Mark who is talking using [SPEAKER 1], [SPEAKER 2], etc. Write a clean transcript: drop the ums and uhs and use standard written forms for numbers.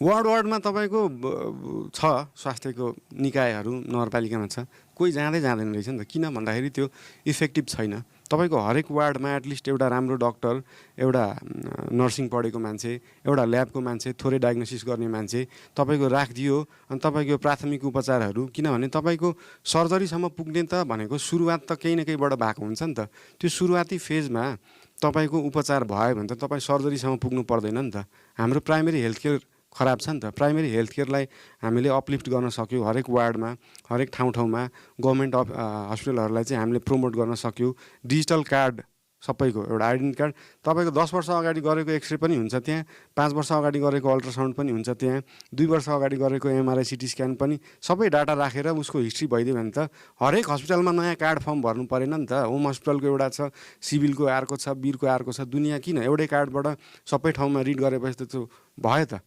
[SPEAKER 1] वार्डमा तपाईँको छ स्वास्थ्यको निकायहरू नगरपालिकामा छ, कोही जाँदैन रहेछ नि त। किन भन्दाखेरि त्यो इफेक्टिभ छैन। तपाईँको हरेक वार्डमा एटलिस्ट एउटा राम्रो डक्टर, एउटा नर्सिङ पढेको मान्छे, एउटा ल्याबको मान्छे, थोरै डायग्नोसिस गर्ने मान्छे तपाईँको राखिदियो। अनि तपाईँको प्राथमिक उपचारहरू, किनभने तपाईँको सर्जरीसम्म पुग्ने त भनेको सुरुवात त केही न केहीबाट भएको हुन्छ नि त। त्यो सुरुवाती फेजमा तपाईँको उपचार भयो भने त तपाईँ सर्जरीसम्म पुग्नु पर्दैन नि त। हाम्रो प्राइमेरी हेल्थ केयर खराब छ नि त। प्राइमेरी हेल्थ केयरलाई हामीले अपलिफ्ट गर्न सक्यौँ। हरेक वार्डमा, हरेक ठाउँमा गभर्मेन्ट हस्पिटलहरूलाई चाहिँ हामीले प्रमोट गर्न सक्यौँ। डिजिटल कार्ड सबैको, एउटा आइडेन्टिटी कार्ड, तपाईँको 10 वर्ष अगाडि गरेको एक्सरे पनि हुन्छ त्यहाँ, 5 वर्ष अगाडि गरेको अल्ट्रासाउन्ड पनि हुन्छ त्यहाँ, 2 वर्ष अगाडि गरेको एमआरआई सिटी स्क्यान पनि, सबै डाटा राखेर उसको हिस्ट्री भइदियो भने त हरेक हस्पिटलमा नयाँ कार्ड फर्म भर्नु परेन नि त। होम हस्पिटलको एउटा छ, सिभिलको अर्को छ, वीरको अर्को छ। दुनियाँ किन एउटै कार्डबाट सबै ठाउँमा रिड गरेपछि त त्यो भयो त।